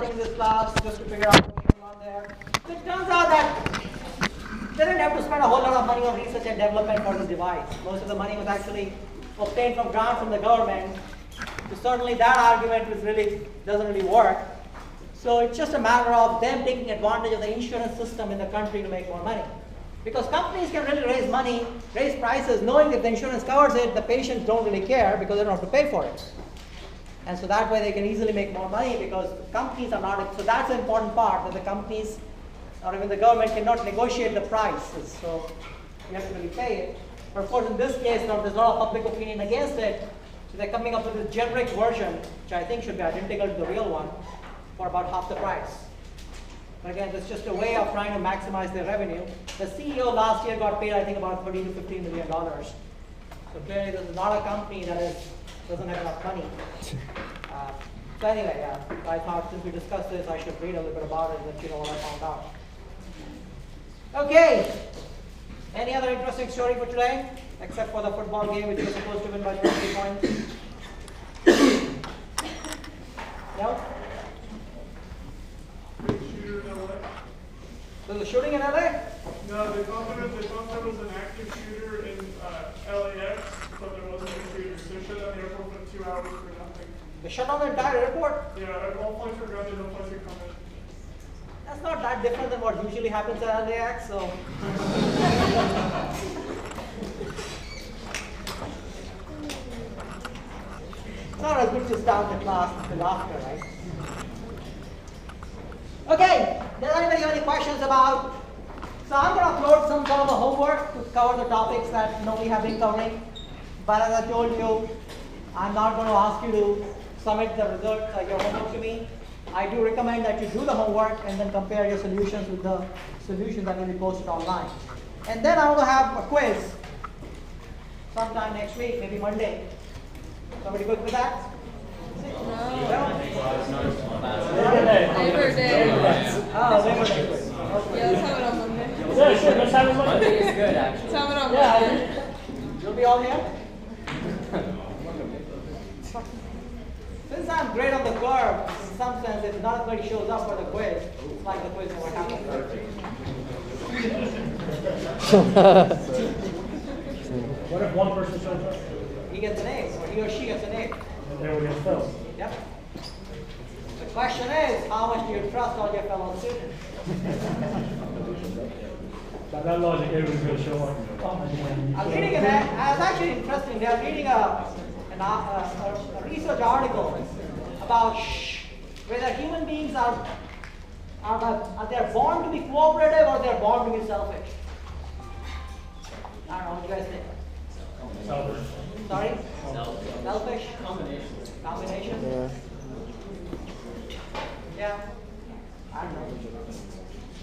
in this class just to figure out what's going on there. So it turns out that they didn't have to spend a whole lot of money on research and development for this device. Most of the money was actually obtained from grants from the government. So certainly that argument doesn't really work. So it's just a matter of them taking advantage of the insurance system in the country to make more money. Because companies can really raise money, raise prices, knowing if the insurance covers it, the patients don't really care because they don't have to pay for it. And so that way they can easily make more money because companies are not, so that's the important part, that the companies or even the government cannot negotiate the prices. So you have to really pay it. But of course in this case, there's a lot of public opinion against it. So they're coming up with this generic version, which I think should be identical to the real one, for about half the price. But again, it's just a way of trying to maximize their revenue. The CEO last year got paid, I think, about $30 to $15 million. So clearly this is not a company that doesn't have enough money. So anyway, I thought since we discussed this, I should read a little bit about it and let you know what I found out. Okay. Any other interesting story for today? Except for the football game, which was supposed to win by 20 points. No? There's a shooting in LA? No, they thought there was an active shooter in LAX, but there wasn't a shooter. So they shut down the airport for 2 hours for nothing. They shut down the entire airport? Yeah, all flights were grounded, no flights were coming. That's not that different than what usually happens at LAX, so. It's not as good to start the class with laughter, right? Okay, does anybody have any questions about? So I'm going to upload some sort of a homework to cover the topics that we have been covering. But as I told you, I'm not going to ask you to submit the results, your homework to me. I do recommend that you do the homework and then compare your solutions with the solutions that will be posted online. And then I'm going to have a quiz sometime next week, maybe Monday. Somebody good with that? Labor Day. Oh, Labor Day. Yeah, let's have it on Monday. Yeah, sure. Let's have it Monday. Monday is good, actually. Let's have it on Monday. You'll be all here? Since I'm great on the curve, in some sense, if not everybody shows up for the quiz, it's like the quiz never happened. What if one person shows up? He gets an A, or he or she gets an A. And everyone gets failed. Yep. The question is, how much do you trust all your fellow students? That logic, everyone's going to show up. I was reading it was actually interesting. They are reading a research article about whether human beings are they born to be cooperative or they're born to be selfish. I don't know, what do you guys think? Selfish. Sorry? Selfish. Selfish? Combination. Combination? Yeah. I don't know.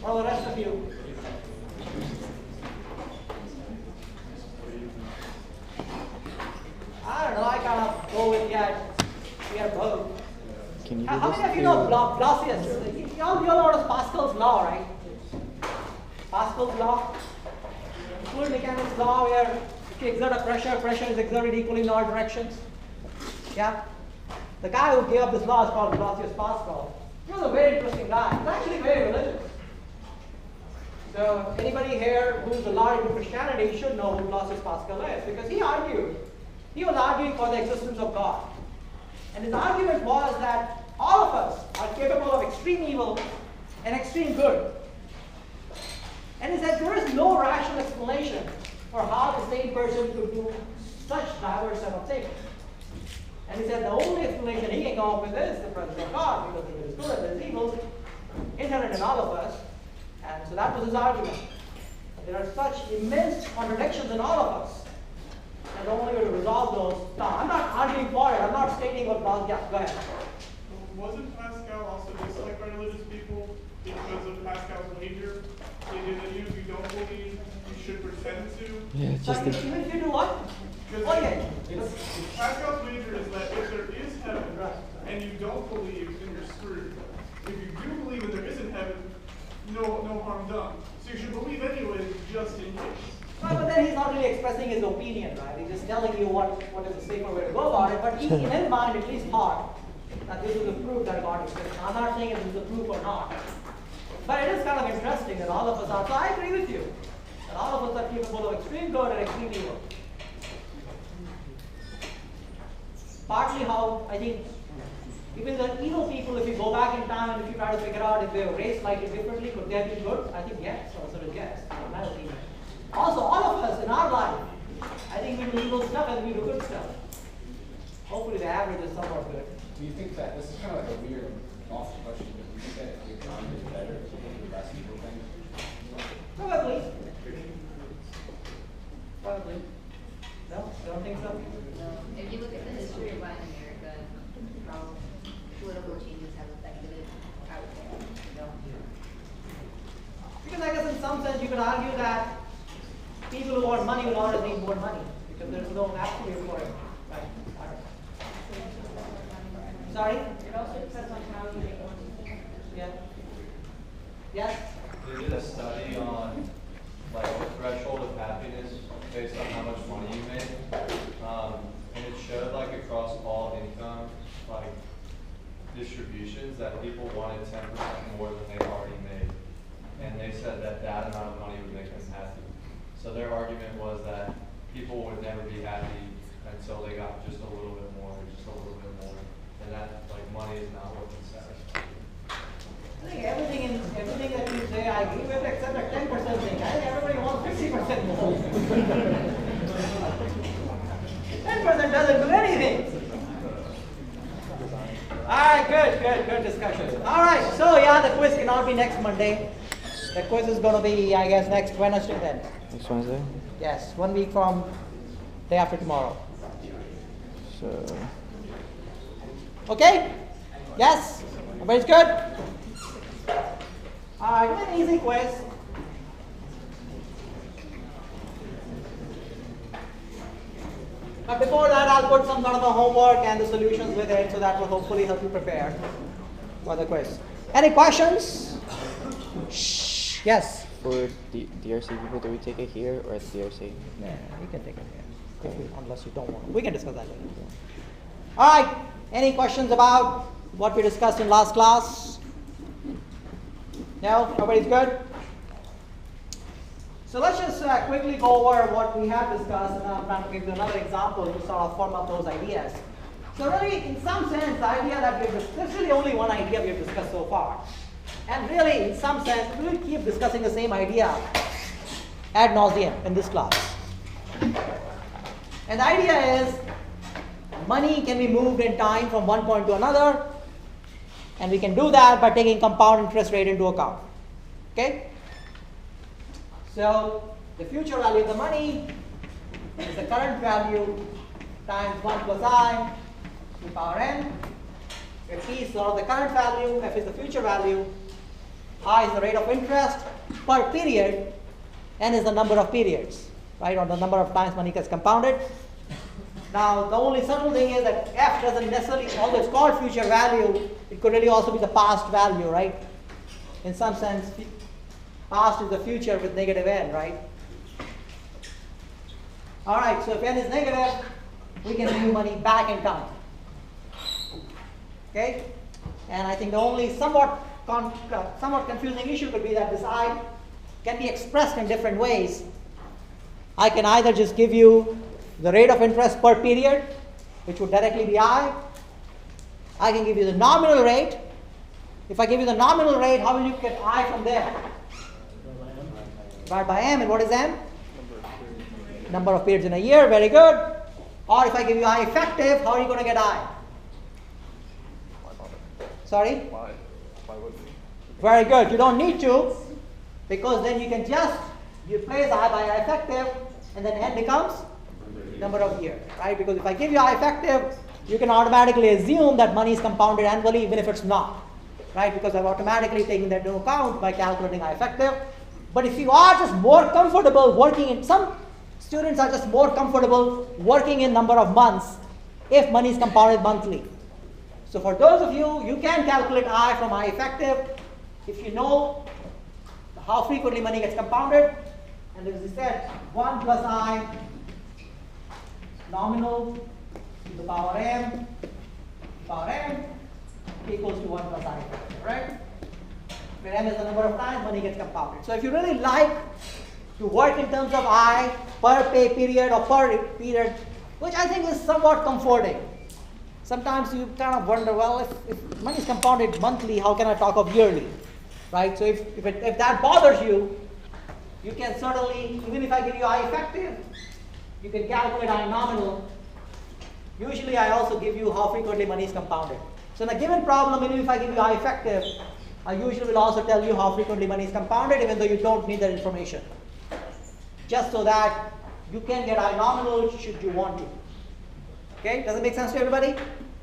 What are the rest of you? I don't know, I kind of go with, we are both. How many of you know Blasius? You all know what is Pascal's law, right? Pascal's law? Fluid mechanics law where if you exert a pressure, pressure is exerted equally in all directions. Yeah? The guy who gave up this law is called Blasius Pascal. He was a very interesting guy. He's actually very religious. So anybody here who's a lot into Christianity should know who Blasius Pascal is, because he was arguing for the existence of God. And his argument was that all of us are capable of extreme evil and extreme good. And he said there is no rational explanation for how the same person could do such diverse set of things. And he said the only explanation he can come up with is the presence of God, because there is good and there is evil inherent in all of us. And so that was his argument. There are such immense contradictions in all of us. And the only way to resolve those. Now, I'm not arguing for it. I'm not stating what God. Yeah, go ahead. Wasn't Pascal also disliked by religious people because of Pascal's wager? They did that if you don't believe, you should pretend to. Yeah, So even if you do what? Okay. Pascal's wager is that if there is heaven and you don't believe, then you're screwed. If you do believe that there isn't heaven, no harm done. So you should believe anyway, just in case. Right, but then he's not really expressing his opinion, right? He's just telling you what is the safer way to go about it. But he, in his mind, at least thought that this is a proof that God exists. I'm not saying if this is a proof or not. But it is kind of interesting that all of us are, so I agree with you, that all of us are capable of extreme good and extreme evil. Partly how, I think, even the evil people, if you go back in time and if you try to figure out if they were raised slightly differently, could they have been good? I think yes, or sort of yes, in my opinion. Also, all of us in our life, I think we do evil stuff and we do good stuff. Hopefully the average is somewhat good. Do you think that, this is kind of like a weird off question, but do you think that the economy is better because of the less evil thing? Probably. Probably. No, you don't think so? No. If you look at the history of Latin America, how political changes have affected it, I would say no. Because I guess in some sense you could argue that people who want money will always need more money because there's no absolute for it. Right. All right. Sorry? It also depends on how you make money. Yeah. Yes? They did a study on like the threshold of happiness based on how much money you made, and it showed like across all income like distributions that people wanted 10% more than they already made, and they said that that amount of money would make them happy. So their argument was that people would never be happy until they got just a little bit more, just a little bit more, and that like money is not what can satisfy. I think everything that you say I agree with except the 10% thing. I think everybody wants 50% more. 10% doesn't do anything. Alright, good discussion. Alright, so yeah, the quiz cannot be next Monday. The quiz is going to be, I guess, next Wednesday then. Next Wednesday? Yes, 1 week from day after tomorrow. So, Okay? Yes? Everybody's good? Alright, an easy quiz. But before that, I'll put some sort of a homework and the solutions with it, so that will hopefully help you prepare for the quiz. Any questions? Shh. Yes? for DRC people, do we take it here or at DRC? Yeah, you can take it here, if you, unless you don't want. We can discuss that later. All right. Any questions about what we discussed in last class? No? Everybody's good? So let's just quickly go over what we have discussed, and I'm trying to give you another example to sort of form up those ideas. So really, in some sense, the idea that we've discussed, there's really only one idea we've discussed so far. And really, in some sense, we will keep discussing the same idea ad nauseum in this class. And the idea is, money can be moved in time from one point to another, and we can do that by taking compound interest rate into account. Okay? So the future value of the money is the current value times 1 plus I to the power n. If P is sort of the current value, F is the future value, I is the rate of interest per period, N is the number of periods, right, or the number of times money gets compounded. Now, the only subtle thing is that F doesn't necessarily, although it's called future value, it could really also be the past value, right? In some sense, past is the future with negative N, right? All right, so if N is negative, we can move money back in time. Okay? And I think the only somewhat confusing issue could be that this I can be expressed in different ways. I can either just give you the rate of interest per period, which would directly be I. I can give you the nominal rate. If I give you the nominal rate, how will you get I from there? Divide by M, and what is M? Number of periods in a year, very good. Or if I give you I effective, how are you going to get I? Sorry? Why would we? Very good. You don't need to, because then you can just replace I by I effective, and then N becomes number of years, right? Because if I give you I effective, you can automatically assume that money is compounded annually, even if it's not, right? Because I've automatically taken that into account by calculating I effective. But if you are just more comfortable working in, some students are just more comfortable working in number of months if money is compounded monthly. So for those of you, you can calculate I from I effective if you know how frequently money gets compounded. And as I said, 1 plus I nominal to the power m, equals to 1 plus I factor, right? Where m is the number of times money gets compounded. So if you really like to work in terms of I per pay period or per period, which I think is somewhat comforting. Sometimes you kind of wonder, well, if money is compounded monthly, how can I talk of yearly, right? So if that bothers you, you can certainly, even if I give you I effective, you can calculate I nominal. Usually I also give you how frequently money is compounded. So in a given problem, even if I give you I effective, I usually will also tell you how frequently money is compounded, even though you don't need that information. Just so that you can get I nominal should you want to. Okay, does it make sense to everybody?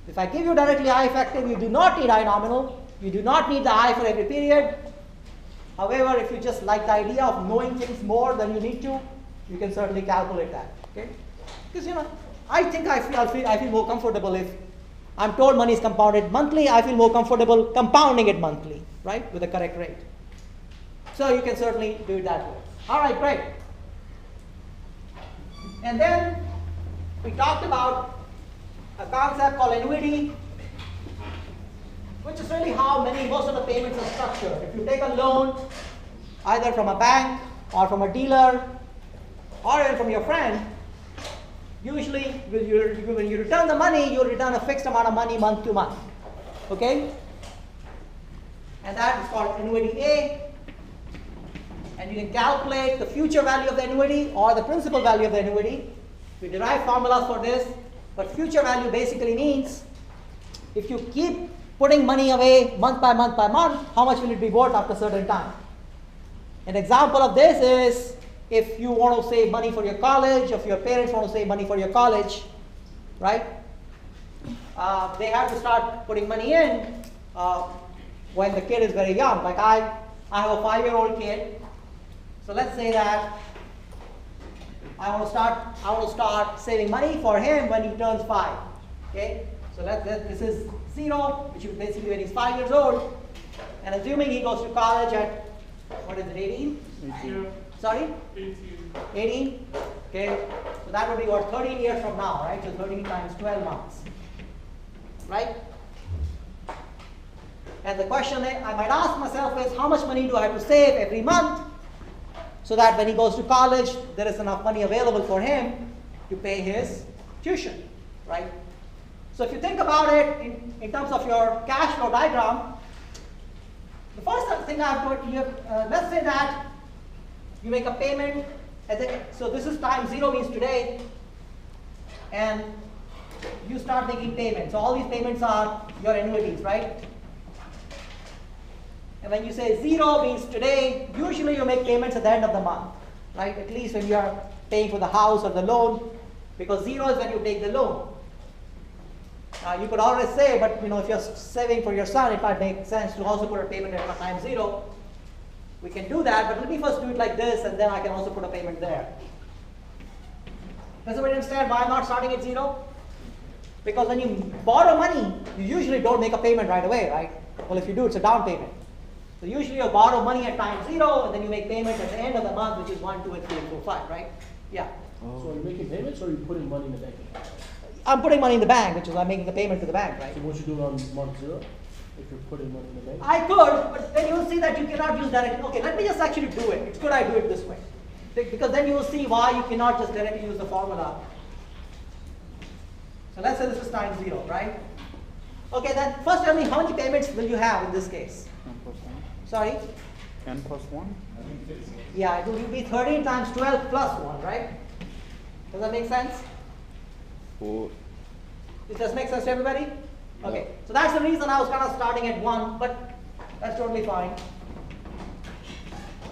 If I give you directly I effective, you do not need I nominal. You do not need the I for every period. However, if you just like the idea of knowing things more than you need to, you can certainly calculate that. Okay, because I think I feel more comfortable if I'm told money is compounded monthly. I feel more comfortable compounding it monthly, right, with the correct rate. So you can certainly do it that way. All right, great. And then we talked about a concept called annuity, which is really how most of the payments are structured. If you take a loan, either from a bank or from a dealer or even from your friend, usually when you return the money, you'll return a fixed amount of money month to month. Okay? And that is called annuity A. And you can calculate the future value of the annuity or the principal value of the annuity. We derive formulas for this, but future value basically means if you keep putting money away month by month by month, how much will it be worth after a certain time? An example of this is if you want to save money for your college, if your parents want to save money for your college, right? They have to start putting money in when the kid is very young. Like I have a 5-year-old kid. So let's say that I want to start saving money for him when he turns 5. Okay? So this is 0, which is basically when he's 5 years old. And assuming he goes to college at, what is it, 18? 18. Sorry? 18. 18? Okay. So that would be what, 13 years from now, right? So 13 times 12 months. Right? And the question I might ask myself is, how much money do I have to save every month so that when he goes to college, there is enough money available for him to pay his tuition, right? So if you think about it in terms of your cash flow diagram, the first thing I have to, let's say that you make a payment, so this is time 0 means today, and you start making payments. So all these payments are your annuities, right? And when you say 0 means today, usually you make payments at the end of the month, right? At least when you are paying for the house or the loan, because 0 is when you take the loan. You could always say, but if you're saving for your son, it might make sense to also put a payment at time 0. We can do that, but let me first do it like this, and then I can also put a payment there. Does everybody understand why I'm not starting at 0? Because when you borrow money, you usually don't make a payment right away, right? Well, if you do, it's a down payment. So usually you borrow money at time 0, and then you make payments at the end of the month, which is 1, 2, and 3, and 4, 5, right? Yeah. So are you making payments or are you putting money in the bank account? I'm putting money in the bank, which is I'm making the payment to the bank, right? So what you do on month 0? If you're putting money in the bank? I could, but then you will see that you cannot use directly. Okay, let me just actually do it. It's good I do it this way. Because then you will see why you cannot just directly use the formula. So let's say this is time 0, right? Okay, then first tell me how many payments will you have in this case? 10 plus 1. Sorry? 10 plus 1? Yeah, it will be 13 times 12 plus 1, right? Does that make sense? Cool. Does this make sense to everybody? Okay, so that's the reason I was kind of starting at 1, but that's totally fine.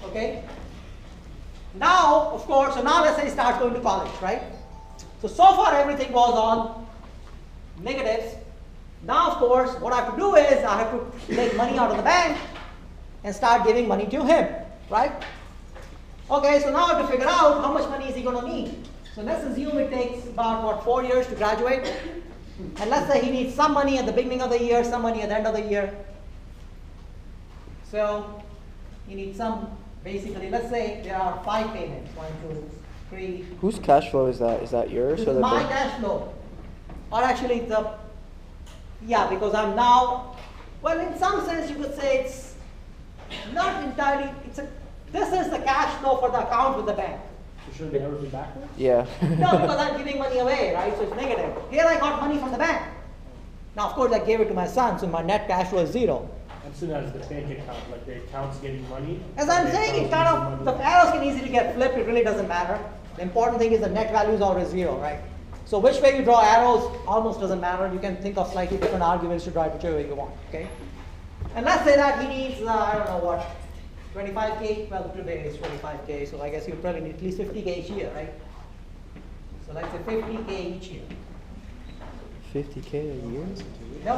Okay? Now, of course, so now let's say he starts going to college, right? So far everything was on negatives. Now, of course, what I have to do is I have to take money out of the bank and start giving money to him, right? Okay, so now I have to figure out how much money is he going to need. So let's assume it takes about, 4 years to graduate. And let's say he needs some money at the beginning of the year, some money at the end of the year. So he needs some, basically, let's say there are 5 payments. 1, 2, 3. Whose cash flow is that? Is that yours This or is the my bank? cash flow. Or actually yeah, because I'm now Well, in some sense, you could say it's not entirely. This is the cash flow for the account with the bank. So shouldn't the arrows be backwards? Yeah. No, because I'm giving money away, right? So it's negative. Here I got money from the bank. Now, of course, I gave it to my son, so my net cash flow is zero. I'm saying as the bank account, like the account's getting money. As I'm saying, it kind of, the arrows can easily get flipped. It really doesn't matter. The important thing is the net value is always zero, right? So which way you draw arrows almost doesn't matter. You can think of slightly different arguments to drive whichever way you want, okay? And let's say that he needs, I don't know what, 25K? Well, today is 25K, so I guess you probably need at least 50K each year, right? So let's say 50K each year. 50K a year? No?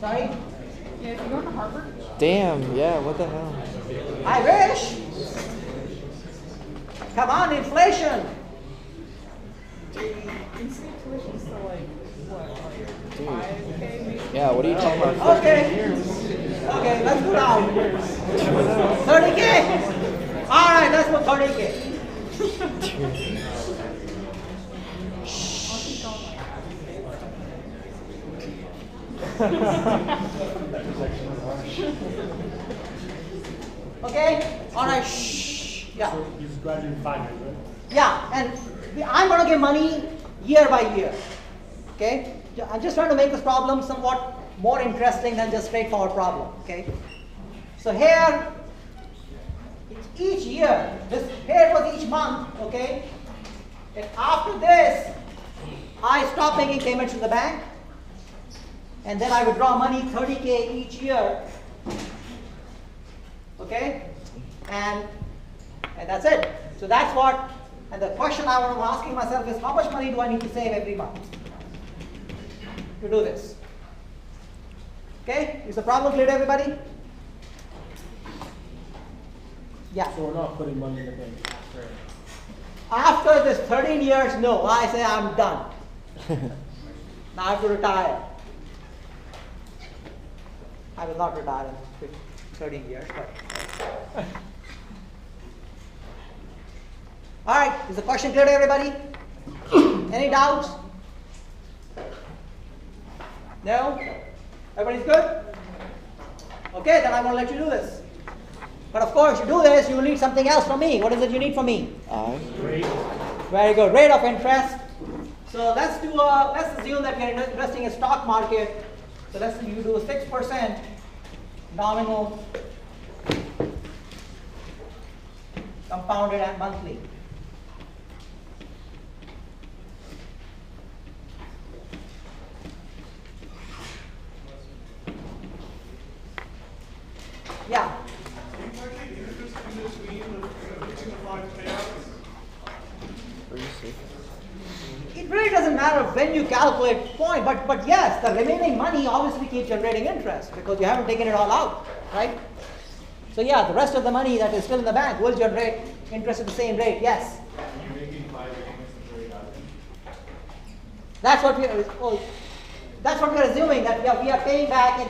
Sorry? Yeah, if you go to Harvard, Damn, yeah, what the hell? I wish. Come on, inflation. in-state tuition's still like, what, like 5K maybe? Yeah, what are you talking about? Okay. Okay, let's go down. 30K? All right, let's put 30K. Okay? All right, shh. Yeah. So he's graduating 5 years, right? Yeah, and I'm going to give money year by year. Okay? I'm just trying to make this problem somewhat more interesting than just straightforward problem. Okay? So here, it's each year. Here was each month. Okay? And after this, I stop making payments to the bank, and then I withdraw money 30K each year. Okay? And that's it. So that's what. And the question I'm asking myself is, how much money do I need to save every month to do this? Okay? Is the problem clear to everybody? Yeah. So we're not putting money in the bank after. After this 13 years, no. I say I'm done. Now I have to retire. I will not retire in 13 years, but. All right, is the question clear to everybody? Any doubts? No? Everybody's good? Okay, then I'm going to let you do this. But of course, you do this, you will need something else from me. What is it you need from me? Rate. Very good. Rate of interest. So let's assume that we are investing in stock market. So let's say you do a 6% nominal compounded and monthly. Yeah. Do you actually interest in this mean of reaching the 5 payouts? Where you see? It really doesn't matter when you calculate point, but yes, the remaining money obviously keeps generating interest because you haven't taken it all out, right? So yeah, the rest of the money that is still in the bank will generate interest at the same rate, yes. You're making 5 payments of $30. That's what we're assuming, that we are paying back in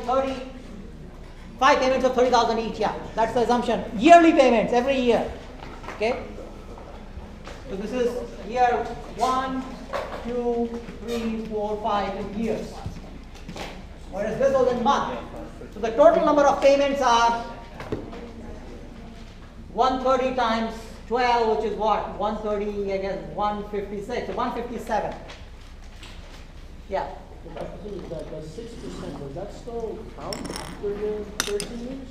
5 payments of 30,000 each, yeah. That's the assumption. Yearly payments every year. Okay? So this is year 1, 2, 3, 4, 5 in years. Whereas this was in months. So the total number of payments are 130 times 12, which is what? 130, I guess 156, so 157. Yeah. The question is that 6%, does that still count after the 13 years?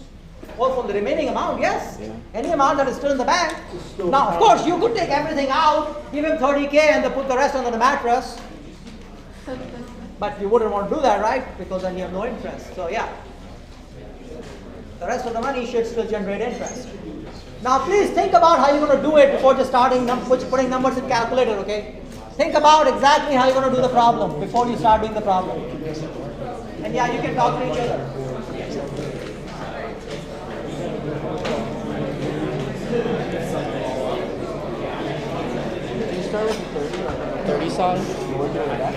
Well, from the remaining amount, yes. Yeah. Any amount that is still in the bank. Still Now, of counts. course, you could take everything out, give him 30K, and then put the rest under the mattress. But you wouldn't want to do that, right? Because then you have no interest. So, yeah. The rest of the money should still generate interest. Now, please think about how you're going to do it before just starting putting numbers in calculator, okay? Think about exactly how you're going to do the problem before you start doing the problem. And yeah, you can talk to each other. Can you start with the 30 side? Work your way back.